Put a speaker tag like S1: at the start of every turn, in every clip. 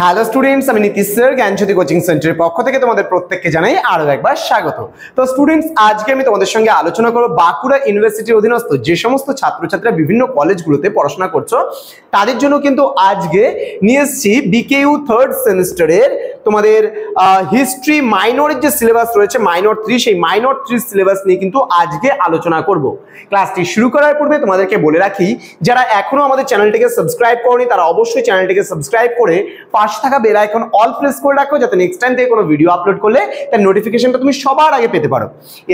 S1: Hello students, আমি Nitish sir জ্ঞানজ্যোতি coaching সেন্টারের পক্ষ থেকে তোমাদের প্রত্যেককে জানাই আরো একবার স্বাগত। তো স্টুডেন্টস, আজকে আমি তোমাদের সঙ্গে আলোচনা করব বাঁকুড়া ইউনিভার্সিটির অধীনস্থ যে সমস্ত ছাত্রছাত্রীরা বিভিন্ন কলেজগুলোতে পড়াশোনা করছো তাদের জন্য কিন্তু আজকে নিয়ে এসেছি বিকেইউ থার্ড সেমিস্টারের তোমাদের হিস্ট্রি মাইনরের যে সিলেবাস রয়েছে মাইনর 3, সেই মাইনর 3 সিলেবাস নিয়ে কিন্তু আজকে আলোচনা করব। ক্লাসটি শুরু করার পূর্বে তোমাদেরকে বলে রাখি, যারা এখনো আমাদের চ্যানেলটিকে সাবস্ক্রাইব করনি তারা অবশ্যই চ্যানেলটিকে সাবস্ক্রাইব করে পাশে থাকা বেল আইকন অল প্রেস করে রাখো, যাতে নেক্সট টাইম থেকে কোনো ভিডিও আপলোড করলে তার নোটিফিকেশনটা তুমি সবার আগে পেতে পারো।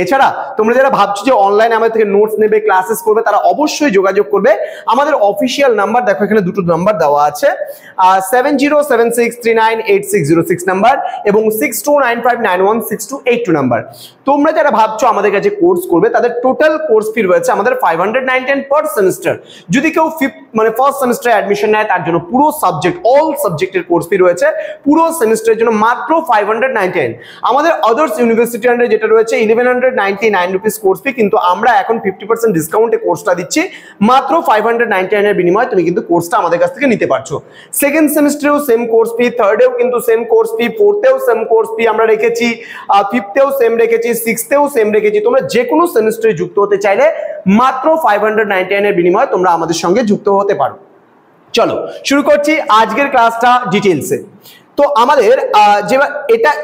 S1: এছাড়া তোমরা যারা ভাবছো যে অনলাইনে আমাদের থেকে নোটস নেবে, ক্লাসেস করবে, তারা অবশ্যই যোগাযোগ করবে। আমাদের অফিসিয়াল নাম্বার দেখো, এখানে দুটো নাম্বার দেওয়া আছে, 7076398606 নাম্বার এবং 6295916282 নাম্বার। তোমরা যারা ভাবছো আমাদের কাছে কোর্স করবে তাদের টোটাল কোর্স ফি রয়েছে আমাদের 519 পার সেমিস্টার। যদি কেউ ফার্স্ট সেমিস্টারে অ্যাডমিশন নেয় তার জন্য পুরো সাবজেক্ট অল সাবজেক্টের কোর্স ফি রয়েছে পুরো সেমিস্টারের জন্য মাত্র 519। আমাদের আদার্স ইউনিভার্সিটি আন্ডারে যেটা রয়েছে 1199 রুপিস কোর্স ফি, কিন্তু আমরা এখন 50% ডিসকাউন্টে কোর্সটা দিচ্ছি মাত্র 599 এর বিনিময়ে তুমি কিন্তু কোর্সটা আমাদের কাছ থেকে নিতে পারছো। সেকেন্ড সেমিস্টারেও সেম কোর্স ফি, থার্ডেও কিন্তু সেম কোর্স ফি, ফোর্থেও সেম কোর্স ফি আমরা রেখেছি, ফিফথেও সেম রেখেছি, সিক্সথেও সেম রেখেছি। তোমরা যে কোনো সেমিস্টারে যুক্ত হতে চাইলে মাত্র 599 এর বিনিময়ে তোমরা আমাদের সঙ্গে যুক্ত হতে পারো। চলো শুরু করছি আজকের ক্লাসটা ডিটেইলসে। তো আমাদের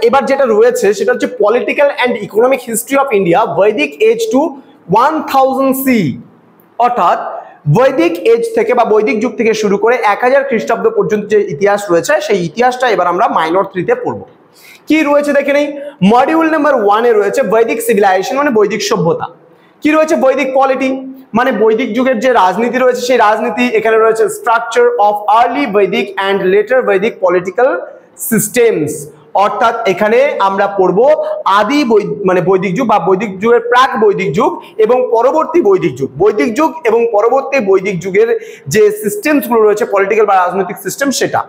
S1: এবার যেটা রয়েছে সেটা হচ্ছে political and economic history of India বৈদিক এজ টু 1000 সি, অর্থাৎ বৈদিক এজ থেকে বা বৈদিক যুগ থেকে শুরু করে 1000 খ্রিস্টাব্দ পর্যন্ত যে ইতিহাস রয়েছে সেই ইতিহাসটা এবার আমরা মাইনর 3 তে পড়বো। কি রয়েছে দেখে নেই। মডিউল নাম্বার 1 এ রয়েছে বৈদিক সিভিলাইজেশন মানে বৈদিক সভ্যতা। কি রয়েছে বৈদিক পলিটি মানে বৈদিক যুগের যে রাজনীতি রয়েছে সেই রাজনীতি। এখানে রয়েছে স্ট্রাকচার অফ আর্লি বৈদিক অ্যান্ড লেটার বৈদিক পলিটিক্যাল সিস্টেমস, অর্থাৎ এখানে আমরা পড়বো আদি বৈদিক যুগ বা বৈদিক যুগের প্রাক বৈদিক যুগ এবং পরবর্তী বৈদিক যুগ, বৈদিক যুগ এবং পরবর্তী বৈদিক যুগের যে সিস্টেমস গুলো রয়েছে পলিটিক্যাল বা রাজনৈতিক সিস্টেম সেটা।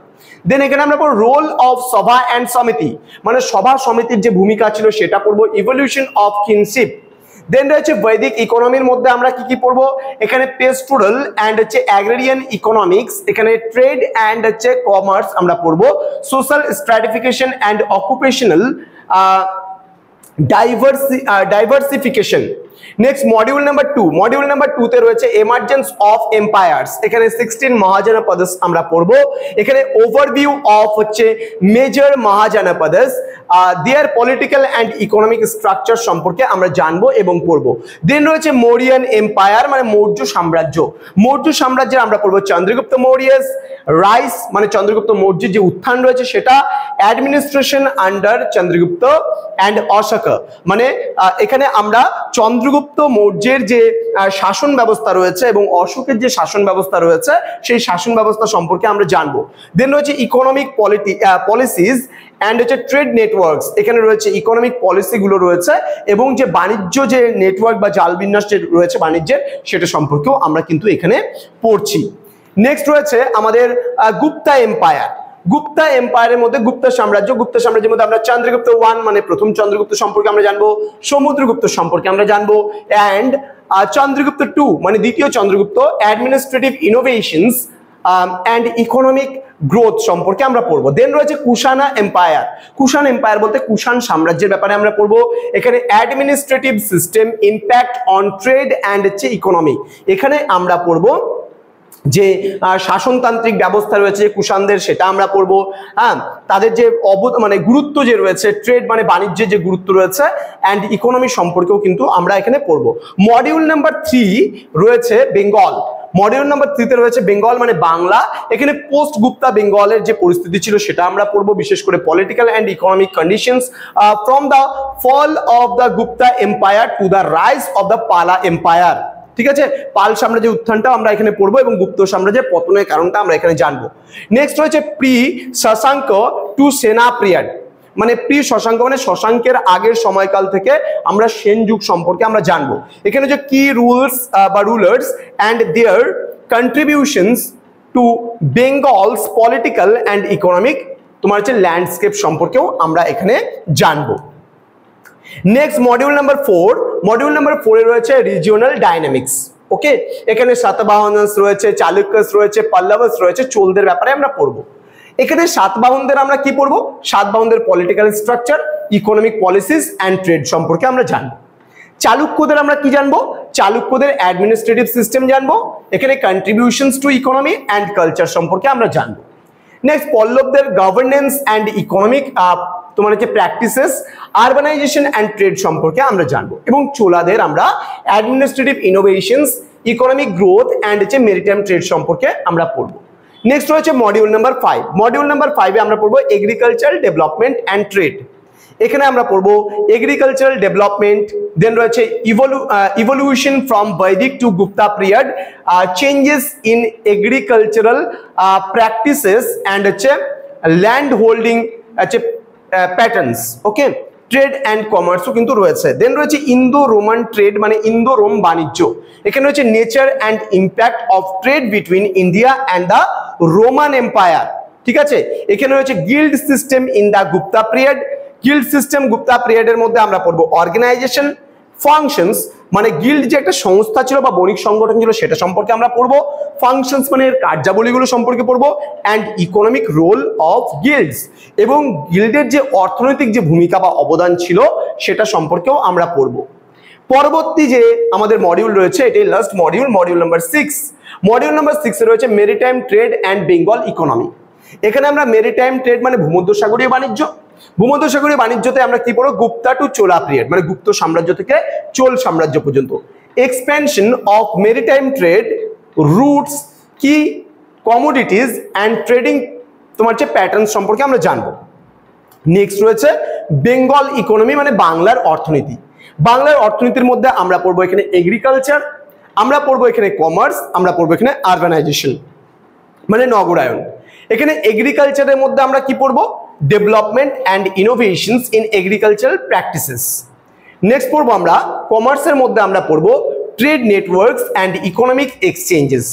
S1: দেন এখানে আমরা পড়বো রোল অফ সভা অ্যান্ড সমিতি মানে সভা সমিতির যে ভূমিকা ছিল সেটা পড়বো। Evolution of kinship. দেন রয়েছে বৈদিক ইকোনমির মধ্যে আমরা কি কি পড়বো, এখানে পেস্টোরাল অ্যান্ড হচ্ছে অ্যাগ্রেরিয়ান ইকোনমিক্স, এখানে ট্রেড অ্যান্ড হচ্ছে কমার্স আমরা পড়বো। Social stratification and occupational diversification. Next module number 2, module number 2 তে রয়েছে এমার্জেন্স অফ এম্পায়ার্স, এখানে 16 মহাজনপদস আমরা পড়বো। এখানে ওভারভিউ অফ হচ্ছে major Mahajanapadas, their political and economic structure সম্পর্কে আমরা জানবো এবং পড়বো। দেন রয়েছে মৌরিয়ান এম্পায়ার মানে মৌর্য সাম্রাজ্য, মৌর্য সাম্রাজ্যের আমরা পড়বো চন্দ্রগুপ্ত মৌর্যস রাইস মানে চন্দ্রগুপ্ত মৌর্যের যে উত্থান রয়েছে সেটা, administration under Chandragupta and Ashoka মানে এখানে আমরা চন্দ্রগুপ্ত মৌর্যের যে শাসন ব্যবস্থা রয়েছে এবং অশোকের যে শাসন ব্যবস্থা রয়েছে সেই শাসন ব্যবস্থা সম্পর্কে আমরা জানবো। দেন রয়েছে ইকোনমিক পলিসিস অ্যান্ড হচ্ছে ট্রেড নেটওয়ার্কস, এখানে রয়েছে ইকোনমিক পলিসি গুলো রয়েছে এবং যে বাণিজ্য যে নেটওয়ার্ক বা জাল বিন্যাস যে রয়েছে বাণিজ্যের সেটা সম্পর্কেও আমরা কিন্তু এখানে পড়ছি। নেক্সট রয়েছে আমাদের গুপ্তা এম্পায়ার। গুপ্তা এম্পায়ারের মধ্যে গুপ্তা সাম্রাজ্যের মধ্যে আমরা চন্দ্রগুপ্ত 1 মানে প্রথম চন্দ্রগুপ্ত সম্পর্কে আমরা জানবো, সমুদ্রগুপ্ত সম্পর্কে আমরা জানবো, অ্যান্ড চন্দ্রগুপ্ত 2 মানে দ্বিতীয় Chandragupta administrative innovations and economic growth সম্পর্কে আমরা পড়বো। দেন রয়েছে কুষাণ এম্পায়ার। কুষাণ এম্পায়ার বলতে কুষাণ সাম্রাজ্যের ব্যাপারে আমরা পড়বো। এখানে administrative system, impact on trade and হচ্ছে ইকোনমি, এখানে আমরা পড়বো যে শাসনতান্ত্রিক ব্যবস্থা রয়েছে কুষাণদের সেটা আমরা পড়বো। হ্যাঁ, তাদের যে গুরুত্ব যে রয়েছে ট্রেড মানে বাণিজ্যের যে গুরুত্ব রয়েছে অ্যান্ড ইকোনমি সম্পর্কেও কিন্তু আমরা এখানে পড়বো। মডিউল নাম্বার 3 রয়েছে বেঙ্গল। মডিউল নাম্বার 3 তে রয়েছে বেঙ্গল মানে বাংলা। এখানে পোস্ট গুপ্তা বেঙ্গলের যে পরিস্থিতি ছিল সেটা আমরা পড়বো, বিশেষ করে political and economic conditions from the fall of the Gupta empire to the rise of the Pala empire. ঠিক আছে, পাল সাম্রাজ্যের উত্থানটা আমরা এখানে পড়বো এবং গুপ্ত সাম্রাজ্যের পতনের কারণটা আমরা এখানে জানবো। নেক্সট রয়েছে প্রি শশাঙ্ক টু সেনা পিরিয়ড মানে প্রি শশাঙ্ক মানে শশাঙ্কের আগের সময়কাল থেকে আমরা সেন যুগ সম্পর্কে আমরা জানবো। এখানে যে কি রুলস বা rulers and their contributions to Bengal's political and economic তোমার হচ্ছে ল্যান্ডস্কেপ সম্পর্কেও আমরা এখানে জানবো। Next module number 4, module number 4 এ রয়েছে রিজিওনাল ডাইনামিক্স। ওকে, এখানে সাতবাহনস রয়েছে, চালুক্যস রয়েছে, পল্লবস রয়েছে, চোলদের ব্যাপারে আমরা পড়বো। এখানে সাতবাহনদের আমরা কি পড়বো? সাতবাহনদের political structure, economic policies and trade সম্পর্কে আমরা জানবো। চালুক্যদের আমরা কি জানবো? চালুক্যদের অ্যাডমিনিস্ট্রেটিভ সিস্টেম জানবো। এখানে contributions to economy and culture সম্পর্কে আমরা জানবো। নেক্সট পল্লবদের গভর্নেন্স অ্যান্ড ইকোনমিক তোমার হচ্ছে প্র্যাকটিসেস, আরবানাইজেশন অ্যান্ড ট্রেড সম্পর্কে আমরা জানবো। এবং চোলাদের আমরা administrative innovations, economic growth and হচ্ছে মেরিটাইম ট্রেড সম্পর্কে আমরা পড়বো। নেক্সট রয়েছে মডিউল নাম্বার 5। মডিউল নাম্বার 5-এ আমরা পড়বো এগ্রিকালচারাল ডেভেলপমেন্ট অ্যান্ড ট্রেড। এখানে আমরা পড়বো এগ্রিকালচারাল ডেভেলপমেন্ট, দেন রয়েছে evolution from Vedic to Gupta period, changes in agricultural practices and হচ্ছে ল্যান্ড হোল্ডিং হচ্ছে প্যাটার্নস। ওকে, ট্রেড অ্যান্ড কমার্সও কিন্তু রয়েছে। দেন রয়েছে ইন্দো রোমান ট্রেড, মানে ইন্দো রোম বাণিজ্য। এখানে রয়েছে nature and impact of trade between India and the Roman empire. ঠিক আছে, এখানে রয়েছে guild system in the Gupta period. Guild system Gupta পিরিয়ডের মধ্যে আমরা পড়বো অর্গানাইজেশন, ফাংশনস মানে গিল্ড যে একটা সংস্থা ছিল বা বণিক সংগঠন ছিল সেটা সম্পর্কে আমরা পড়বো। ফাংশনস মানে এর কার্যাবলীগুলো সম্পর্কে পড়বো। And economic role of guilds, এবং গিল্ডের যে অর্থনৈতিক যে ভূমিকা বা অবদান ছিল সেটা সম্পর্কেও আমরা পড়বো। পরবর্তী যে আমাদের মডিউল রয়েছে এটাই last module, module number 6। Module number 6-এ রয়েছে maritime trade and Bengal economy. এখানে আমরা মেরিটাইম ট্রেড মানে ভূমধ্যসাগরীয় বাণিজ্য, ভূমধ্যসাগরীয় বাণিজ্যতে আমরা কি পড়বো? গুপ্তা টু চোলা পিরিয়ড, মানে গুপ্ত সাম্রাজ্য থেকে চোল সাম্রাজ্য পর্যন্ত। Expansion of maritime trade, roots, কি কমোডিটিজ অ্যান্ড ট্রেডিং তোমার যে প্যাটার্ন সম্পর্কে আমরা জানবো। নেক্সট রয়েছে বেঙ্গল ইকোনমি মানে বাংলার অর্থনীতি। বাংলার অর্থনীতির মধ্যে আমরা পড়বো এখানে এগ্রিকালচার, আমরা পড়বো এখানে কমার্স, আমরা পড়বো এখানে আরবানাইজেশন মানে নগরায়ন। এখানে এগ্রিকালচারের মধ্যে আমরা কি পড়বো? Development and innovations in agricultural practices. Next পড়বো আমরা কমার্সের মধ্যে আমরা পড়বো trade networks and economic exchanges.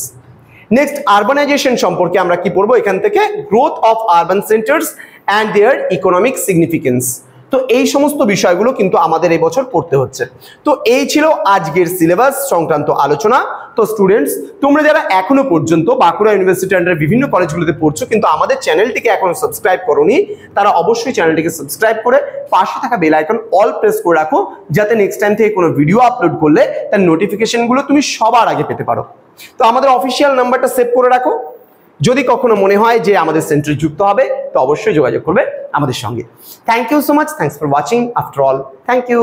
S1: Next urbanisation সম্পর্কে আমরা কি পড়বো? এখান থেকে growth of urban centres and their economic significance. তো এই সমস্ত বিষয়গুলো কিন্তু আমাদের এই বছর পড়তে হচ্ছে। তো এই ছিল আজকের সিলেবাস সংক্রান্ত আলোচনা। তো স্টুডেন্টস, তোমরা যারা এখনো পর্যন্ত বাঁকুড়া ইউনিভার্সিটি আন্ডারে বিভিন্ন কলেজগুলোতে পড়ছো কিন্তু আমাদের চ্যানেলটিকে এখনো সাবস্ক্রাইব করোনি, তারা অবশ্যই চ্যানেলটিকে সাবস্ক্রাইব করে পাশে থাকা বেল আইকন অল প্রেস করে রাখো, যাতে নেক্সট টাইম থেকে কোনো ভিডিও আপলোড করলে তার নোটিফিকেশনগুলো তুমি সবার আগে পেতে পারো। তো আমাদের অফিসিয়াল নাম্বারটা সেভ করে রাখো। যদি কখনো মনে হয় যে আমাদের সেন্টারে যুক্ত হবে তো অবশ্যই যোগাযোগ করবে আমাদের সঙ্গে। Thank you so much, thanks for watching. After all, thank you.